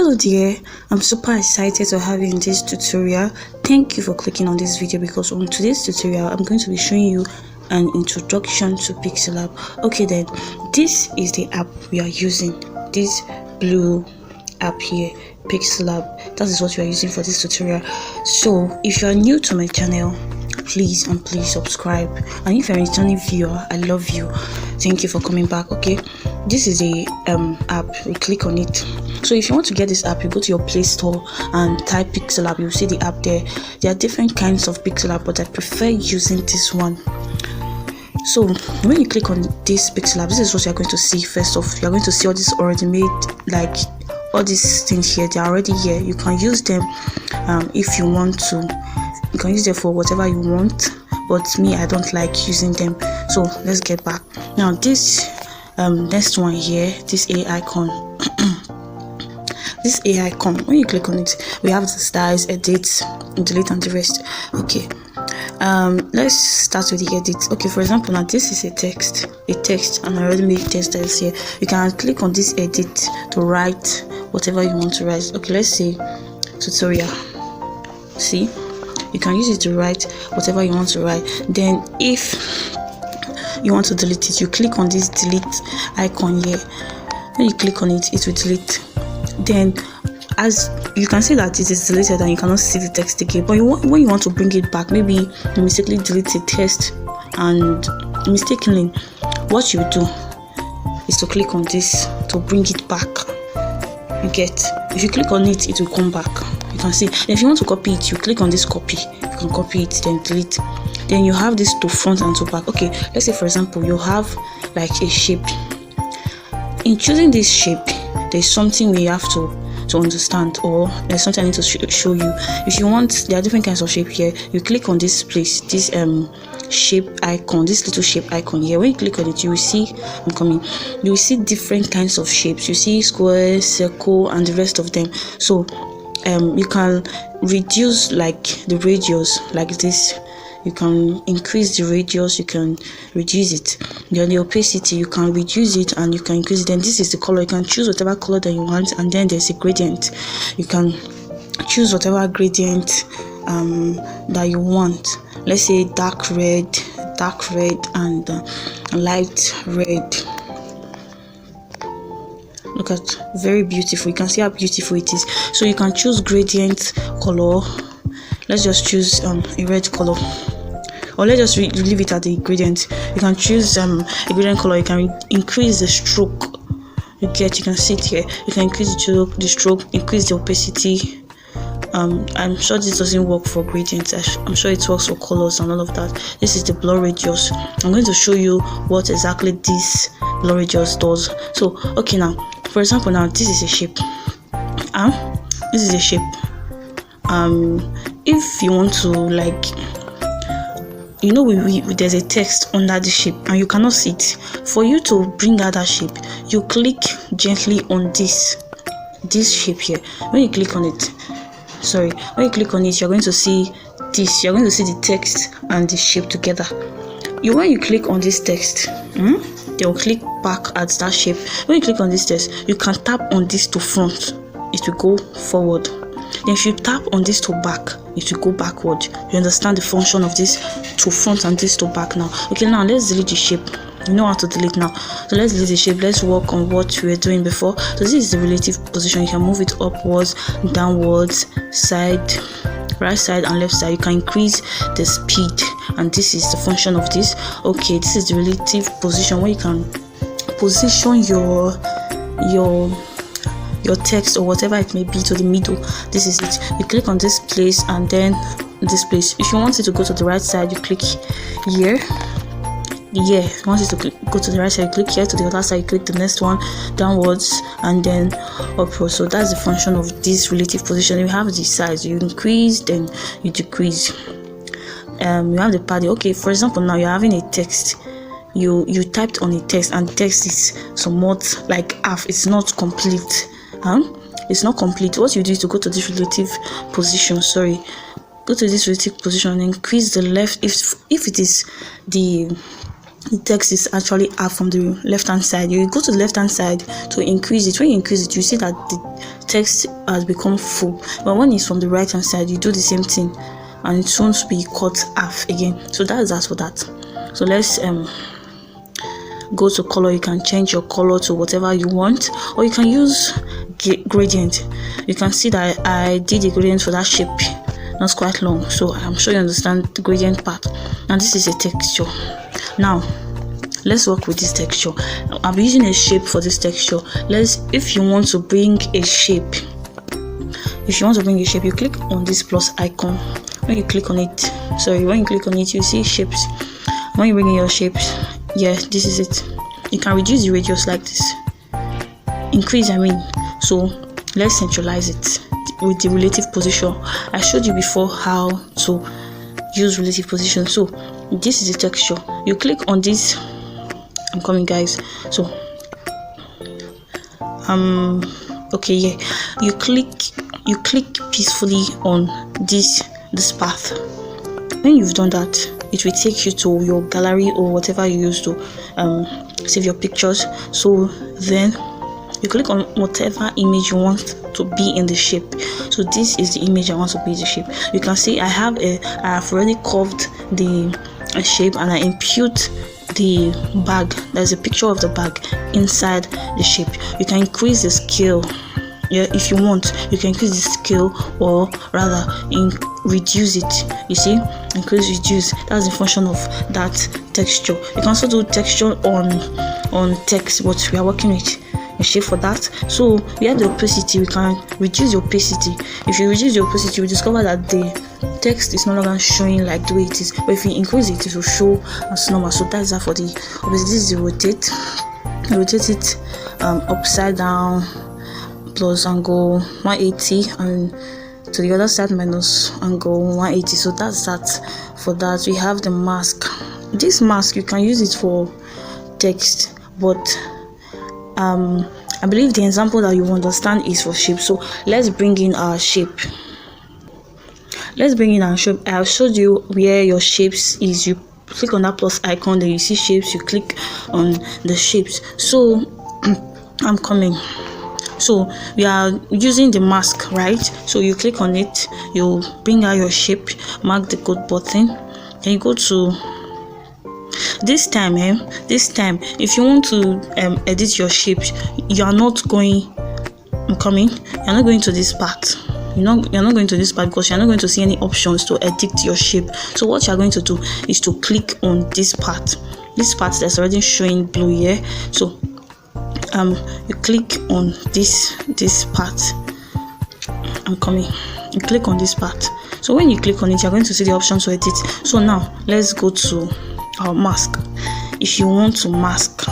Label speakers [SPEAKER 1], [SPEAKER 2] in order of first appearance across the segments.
[SPEAKER 1] Hello dear, I'm super excited to have you in this tutorial. Thank you for clicking on this video, because on today's tutorial I'm going to be showing you an introduction to Pixellab. Okay then, this is the app we are using, this blue app here, Pixellab. That is what we are using for this tutorial. So if you are new to my channel, please subscribe, and if you're a returning viewer, I love you. Thank you for coming back. Okay, this is the app. We click on it. So if you want to get this app, you go to your Play Store and type Pixellab. You'll see the app there. There are different kinds of Pixellab, but I prefer using this one. So when you click on this Pixellab, this is what you're going to see. First off, you're going to see all this already made, like all these things here. They're already here. You can use them if you want to. You can use them for whatever you want, but me, I don't like using them. So let's get back. Now this next one here, this A icon. This A icon, when you click on it, we have the styles, edit, delete, and the rest. Okay, let's start with the edit. Okay, for example, now this is a text, and I already made text that is here. You can click on this edit to write whatever you want to write. Okay, let's say tutorial. See, you can use it to write whatever you want to write. Then if you want to delete it, you click on this delete icon here. When you click on it, it will delete. Then as you can see that it is deleted and you cannot see the text again, but when you want to bring it back, maybe you mistakenly delete a text, and mistakenly, what you do is to click on this to bring it back. You get, if you click on it, it will come back. You can see. If you want to copy it, you click on this copy. You can copy it, then delete. Then you have this to front and to back. Okay, let's say for example you have like a shape. In choosing this shape, there's something we have to understand, or there's something I need to show you. If you want, there are different kinds of shape here. You click on this place, this shape icon, this little shape icon here. When you click on it, you will see, I'm coming, you will see different kinds of shapes. You see square, circle, and the rest of them. So you can reduce like the radius like this. You can increase the radius, you can reduce it. Then the opacity, you can reduce it and you can increase it. Then this is the color. You can choose whatever color that you want, and then there's a gradient. You can choose whatever gradient that you want. Let's say dark red, and light red. Look at, very beautiful. You can see how beautiful it is. So you can choose gradient color. Let's just choose a red color, or let's just leave it at the gradient. You can choose a gradient color. You can increase the stroke. You can see it here. You can increase the stroke, increase the opacity. I'm sure this doesn't work for gradients. I'm sure it works for colors and all of that. This is the blur radius. I'm going to show you what exactly this blur radius does. So okay, now for example, now this is a shape. This is a shape. If you want to, like, you know, there's a text under the shape and you cannot see it. For you to bring out that shape, you click gently on this shape here. When you click on it, you're going to see this. You're going to see the text and the shape together. When you click on this text, they'll click back at that shape. When you click on this text, you can tap on this to front, it will go forward. Then if you tap on this to back, it will go backward. You understand the function of this to front and this to back now. Okay, now let's delete the shape. You know how to delete now. So let's delete the shape. Let's work on what we were doing before. So this is the relative position. You can move it upwards, downwards, side, right side, and left side. You can increase the speed, and this is the function of this. Okay, this is the relative position, where you can position your text or whatever it may be to the middle. This is it. You click on this place and then this place. If you want it to go to the right side, you click here. If you want it to go to the right side, you click here. To the other side, you click the next one, downwards and then upwards. So that's the function of this relative position. You have the size. You increase, then you decrease. You have the padding. Okay, for example, now you're having a text. You typed on a text, and the text is somewhat like half. It's not complete. It's not complete. What you do is to go to this relative position. Go to this relative position and increase the left. If it is the text is actually half from the left hand side, you go to the left hand side to increase it. When you increase it, you see that the text has become full. But when it's from the right hand side, you do the same thing and it won't be cut half again. So that's that for that. So let's go to color. You can change your color to whatever you want, or you can use gradient. You can see that I did a gradient for that shape. That's quite long, so I'm sure you understand the gradient part. And this is a texture. Now let's work with this texture. I'm using a shape for this texture. If you want to bring a shape, you click on this plus icon. When you click on it, you see shapes. When you bring in your shapes, yeah, this is it. You can reduce the radius like this, increase, so let's centralize it with the relative position. I showed you before how to use relative position. So this is the texture. You click on this. I'm coming, guys. So okay, yeah, you click peacefully on this path. When you've done that, it will take you to your gallery or whatever you use to save your pictures. So then you click on whatever image you want to be in the shape. So this is the image I want to be in the shape. You can see I have already curved the shape, and I impute the bag. There's a picture of the bag inside the shape. You can increase the scale. Yeah, if you want, you can increase the scale, or rather reduce it. You see, increase, reduce. That's the function of that texture. You can also do texture on text, but we are working with a shape for that. So we have the opacity. We can reduce the opacity. If you reduce the opacity, you discover that the text is no longer showing like the way it is. But if you increase it, it will show as normal. So that's that for the opacity. This is the rotate. Rotate it upside down plus angle 180, and to the other side minus angle 180. So that's that for that. We have the mask. This mask, you can use it for text, but I believe the example that you understand is for shape. So let's bring in our shape. I have showed you where your shapes is. You click on that plus icon, then you see shapes. You click on the shapes. So I'm coming. So we are using the mask, right? So you click on it, you bring out your shape, mark the code button, then you go to this time. If you want to edit your shape, you are not going. You're not going to this part. You're not going to this part because you're not going to see any options to edit your shape. So what you're going to do is to click on this part. This part that's already showing blue here. So you click on this part. I'm coming. You click on this part. So when you click on it, you're going to see the option to edit. So now let's go to our mask. If you want to mask,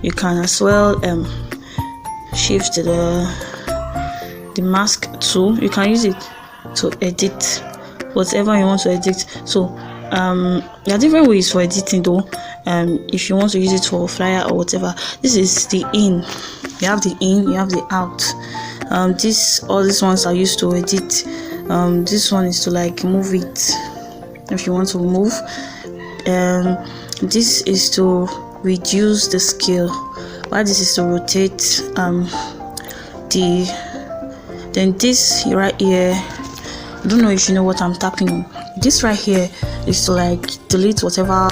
[SPEAKER 1] you can as well shift the mask tool. You can use it to edit whatever you want to edit. So there are different ways for editing though. If you want to use it for flyer or whatever, this is the in. You have the in, you have the out. All these ones are used to edit. This one is to like move it if you want to move. This is to reduce the scale, while this is to rotate then this right here, I don't know if you know what I'm tapping on. This right here is to like delete whatever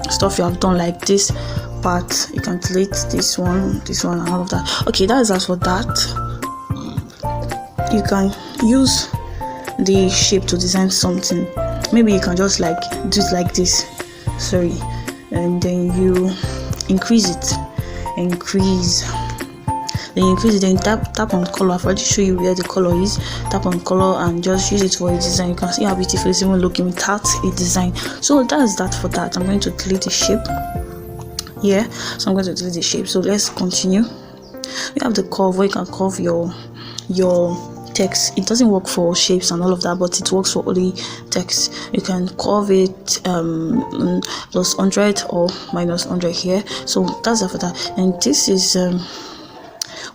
[SPEAKER 1] stuff you have done, like this part. You can delete this one and all of that. Okay, that is as for that. You can use the shape to design something. Maybe you can just like do it like this, and then you increase it, then tap on color. I've already show you where the color is. Tap on color and just use it for a design. You can see how beautiful it's even looking without a design. So that's that for that. I'm going to delete the shape. So I'm going to delete the shape. So let's continue. We have the curve where you can curve your text. It doesn't work for shapes and all of that, but it works for only text. You can curve it plus 100 or minus 100 here. So that's that for that. And this is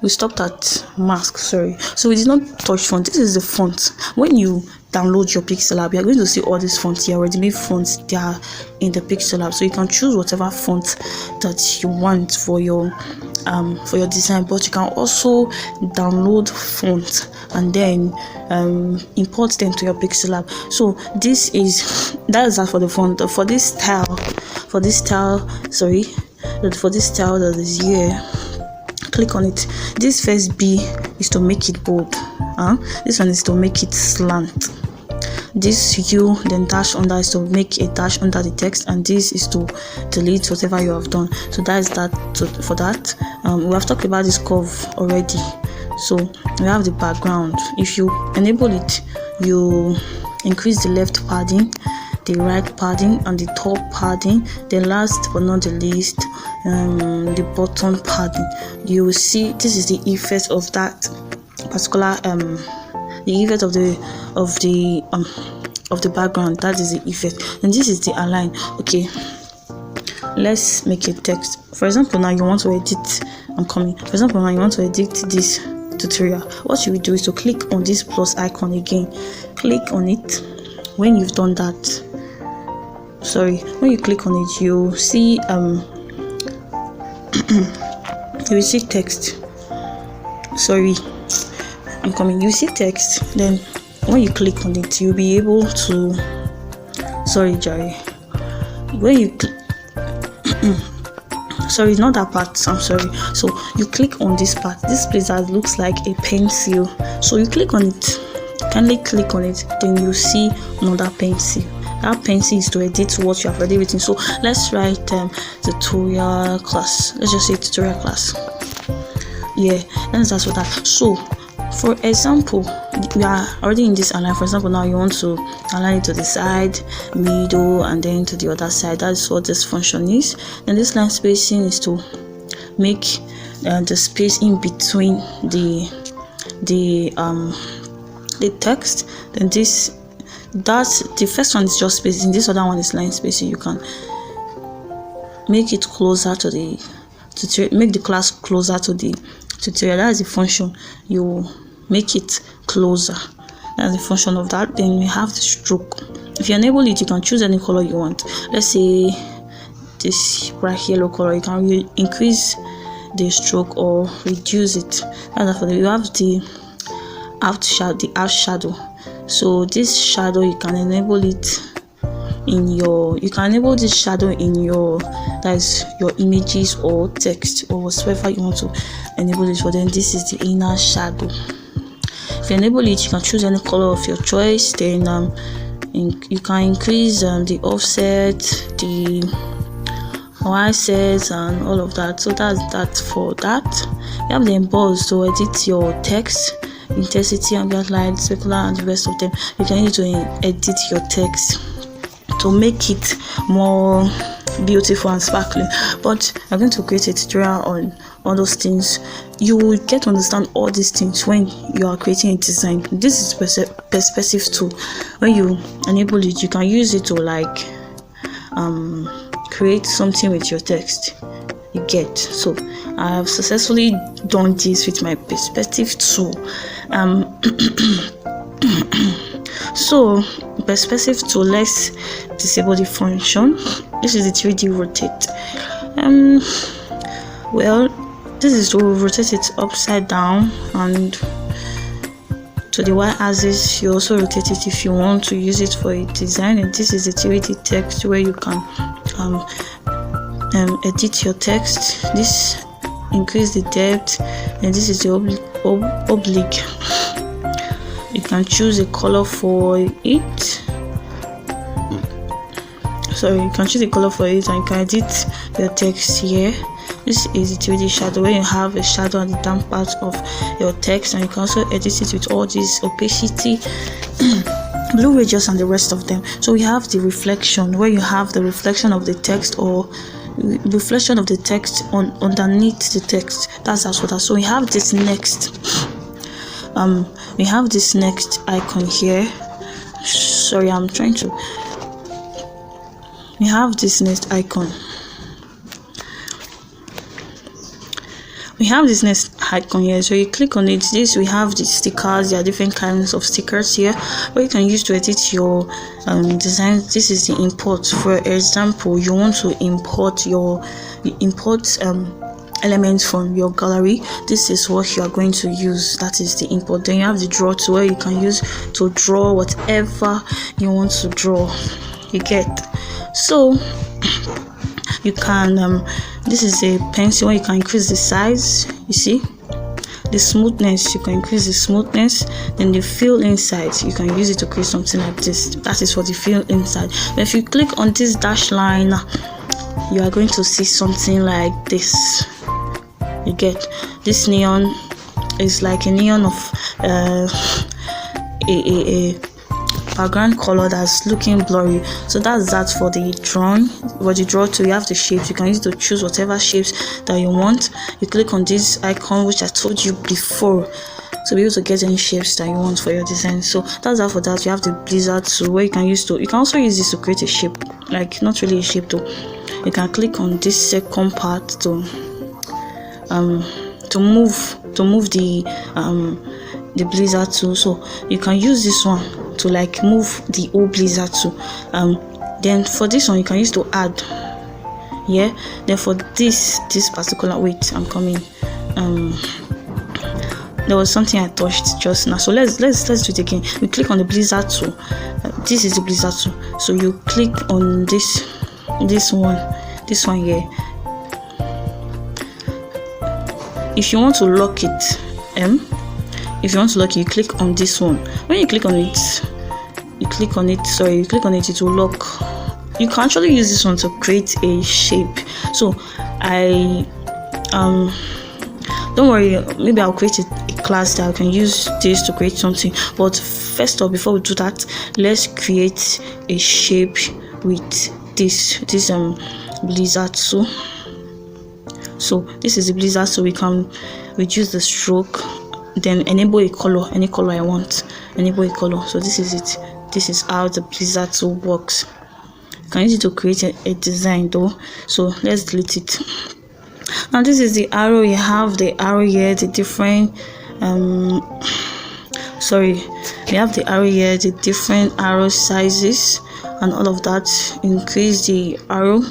[SPEAKER 1] we stopped at mask, so we did not touch font. This is the font. When you download your Pixellab, you're going to see all these fonts here, ready-made fonts. They are in the Pixellab, so you can choose whatever font that you want for your design. But you can also download fonts and then import them to your Pixellab. So that is that for the font. For this style that is here, click on it. This first B is to make it bold, this one is to make it slant. This U then dash under is to make a dash under the text, and this is to delete whatever you have done. So that is that. For that, we have talked about this curve already. So we have the background. If you enable it, you increase the left padding, the right padding, and the top padding. Then last but not the least, the bottom padding. You will see this is the effect of that particular the effect of the background. That is the effect. And this is the align. Okay, let's make a text. For example, now you want to edit. For example, now you want to edit this tutorial. What you will do is to click on this plus icon again. Click on it. When you've done that, when you click on it, you see you will see text. You see text. Then when you click on it, you'll be able to when you not that part, I'm sorry. So you click on this part, this place that looks like a pencil. So you click on it, kindly click on it, then you see another pencil. That pencil is to edit what you have already written. So let's write tutorial class. Let's just say tutorial class. Yeah, and that's what that. So for example, we are already in this align. For example, now you want to align it to the side, middle, and then to the other side. That's what this function is. And this line spacing is to make the space in between the text. Then the first one is just spacing. This other one is line spacing. You can make it closer to the tutorial, make the class closer to the tutorial. That is the function. You make it closer. That's the function of that. Then we have the stroke. If you enable it, you can choose any color you want. Let's say this bright yellow color. You can increase the stroke or reduce it. And for you have the out shadow. So this shadow, you can enable it in your. You can enable this shadow in your, that is your images or text or whatever you want to enable it for. Then this is the inner shadow. If you enable it, you can choose any color of your choice. Then you can increase the offset, the offset, and all of that. So that's that for that. You have the emboss to edit your text, intensity, ambient light, specular, and the rest of them. You can use to edit your text to make it more beautiful and sparkling. But I'm going to create a tutorial on all those things. You will get to understand all these things when you are creating a design. This is perspective tool. When you enable it, you can use it to like create something with your text. You get. So I have successfully done this with my perspective tool. So perspective tool, let's disable the function. This is the 3D rotate. Well, this is to rotate it upside down, and to the y-axis you also rotate it if you want to use it for a design. And this is the 3D text where you can edit your text. This increase the depth, and this is the oblique. You can choose a color for it. You can choose a color for it, and you can edit your text here. This is the 3D shadow, where you have a shadow on the damp part of your text, and you can also edit it with all this opacity, blue radius, and the rest of them. So we have the reflection, where you have the reflection of the text or reflection of the text underneath the text. That's what that. So we have this next. We have this next icon here. We have this next icon. We have this next icon here. So you click on it. This, we have the stickers. There are different kinds of stickers here where you can use to edit your design. This is the import. For example, you want to import elements from your gallery. This is what you are going to use. That is the import. Then you have the draw tool where you can use to draw whatever you want to draw. You get. So you can this is a pencil where you can increase the size. You see the smoothness, you can increase the smoothness. Then the fill inside, you can use it to create something like this. That is for the fill inside. But if you click on this dash line, you are going to see something like this. You get. This neon is like a neon of a background color that's looking blurry. So that's that for the drawing. What you draw to, you have the shapes. You can use it to choose whatever shapes that you want. You click on this icon, which I told you before, to be able to get any shapes that you want for your design. So that's that for that. You have the blizzard tool where you can also use this to create a shape, like not really a shape though. You can click on this second part to move the blizzard tool. So you can use this one to like move the old blizzard tool. Then for this one you can use to add. Yeah. Then for this particular, wait, I'm coming. There was something I touched just now, so let's do it again. You click on the blizzard tool. This is the blizzard tool. So you click on this one here. If you want to lock it, you click on this one. When you click on it, it will lock. You can actually use this one to create a shape. So don't worry, maybe I'll create a class that I can use this to create something. But first off, before we do that, let's create a shape with this blizzard tool. So this is the blizzard, so we can reduce the stroke, then enable a color, any color I want, enable a color. So this is it. This is how the blizzard tool works. You can use it to create a design though. So let's delete it. Now this is the arrow. You have the arrow here, the different we have the arrow here, the different arrow sizes and all of that. Increase the arrow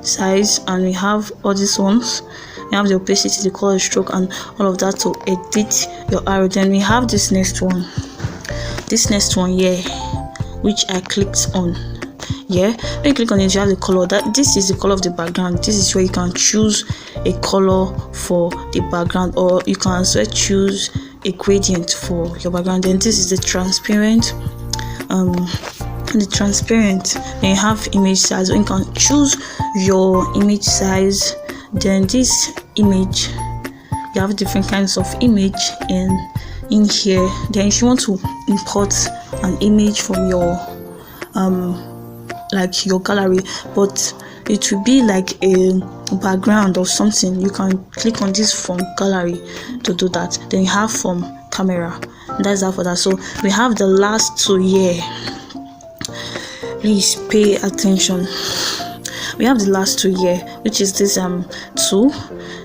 [SPEAKER 1] size, and we have all these ones. We have the opacity, the color, stroke, and all of that to edit your arrow. Then we have this next one here, which I clicked on. Yeah, when you click on it, you have the color. This is the color of the background. This is where you can choose a color for the background, or you can also choose a gradient for your background. Then this is the transparent. Then you have image size. So you can choose your image size. Then this image, you have different kinds of image in here. Then if you want to import an image from your like your gallery, but it will be like a background or something, you can click on this from gallery to do that. Then you have from camera, and that's that for that. So we have the last two here. Please pay attention. We have the last two here, which is this tool.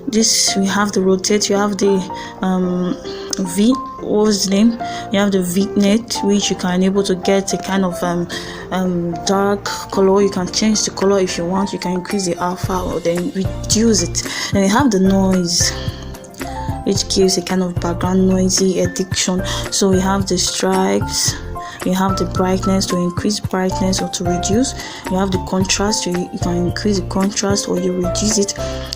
[SPEAKER 1] This, we have the rotate, you have the what's the name? You have the vignette, which you can enable to get a kind of dark color. You can change the color if you want. You can increase the alpha or then reduce it. Then you have the noise, which gives a kind of background noisy addiction. So we have the stripes. You have the brightness, to increase brightness or to reduce. You have the contrast, you can increase the contrast or you reduce it.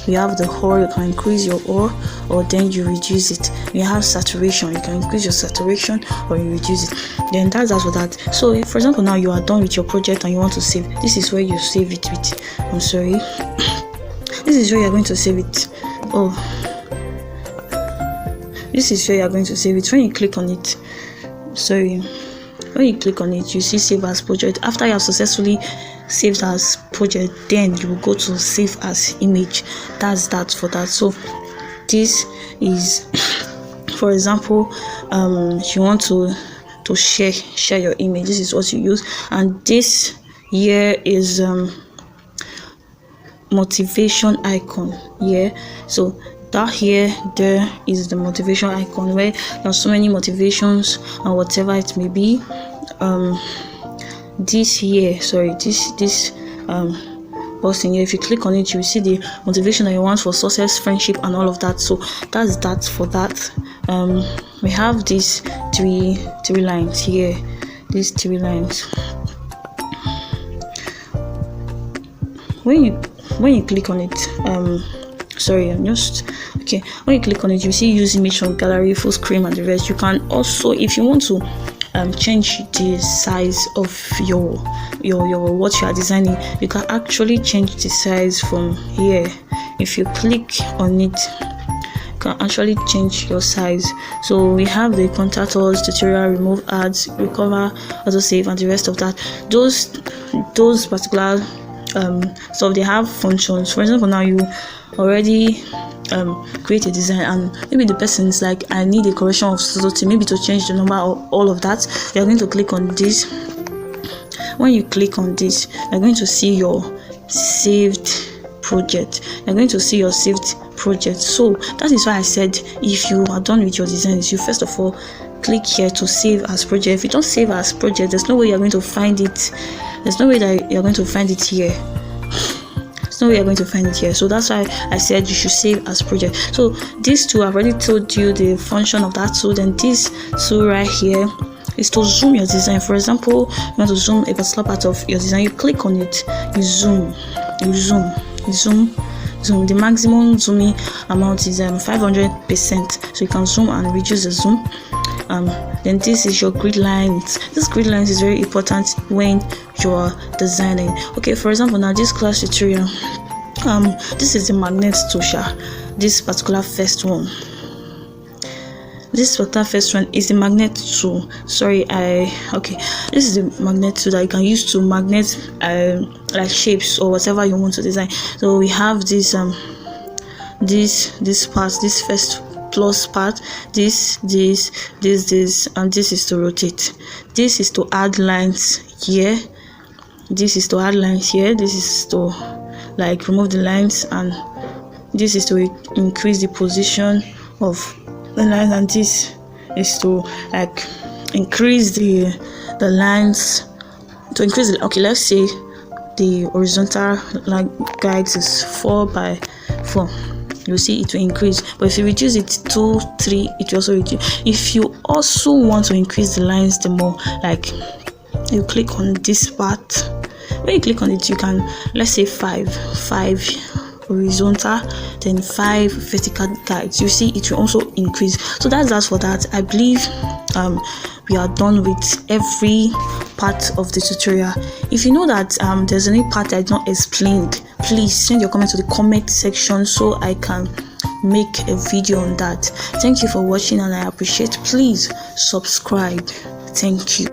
[SPEAKER 1] You have the hoar, you can increase your hoar or then you reduce it. You have saturation, you can increase your saturation or you reduce it. Then that's for that. So if, for example, now you are done with your project and you want to save, this is where you save it with. This is where you're going to save it. This is where you're going to save it. When you click on it, when you click on it, you see save as project. After you have successfully saved as project, then you will go to save as image. That's that for that. So this is, for example, you want to share your image. This is what you use. And this here is motivation icon. Yeah, so that here there is the motivation icon, where there are so many motivations and whatever it may be. This button here, if you click on it, you will see the motivation that you want for success, friendship, and all of that. So that's that for that. We have these three lines here, these 3 lines. When you click on it, when you click on it, you see use image from gallery, full screen, and the rest. You can also, if you want to change the size of your what you are designing, you can actually change the size from here. If you click on it, you can actually change your size. So we have the contact us, tutorial, remove ads, recover, autosave, and the rest of that. Those particular stuff, they have functions. For example, now you already create a design, and maybe the person is like, I need a correction of subtlety, maybe to change the number or all of that. You're going to click on this. When you click on this, you're going to see your saved project. So that is why I said, if you are done with your designs, you first of all click here to save as project. If you don't save as project, there's no way you're going to find it. There's no way that you're going to find it here. So that's why I said you should save as project. So these two, I've already told you the function of that tool. Then this tool right here is to zoom your design. For example, you want to zoom a particular part of your design, you click on it, you zoom. The maximum zooming amount is 500%, so you can zoom and reduce the zoom. Then this is your grid lines. This grid lines is very important when you're designing. Okay, for example, now this class tutorial, this is the magnet tool. This particular first one is the magnet tool. This is the magnet tool that you can use to magnet like shapes or whatever you want to design. So we have this part, this first plus part, this, and this is to rotate. This is to add lines here. This is to like remove the lines, and this is to increase the position of the lines, and this is to like increase the lines, to increase the, let's say the horizontal like guides is 4x4. You see it will increase, but if you reduce it 2, 3, it will also reduce. If you also want to increase the lines the more, like you click on this part. When you click on it, you can, let's say 5 horizontal, then 5 vertical guides. You see it will also increase. So that's for that. I believe we are done with every part of the tutorial. If you know that there's any part I not explained, please send your comment to the comment section so I can make a video on that. Thank you for watching, and I appreciate. Please subscribe. Thank you.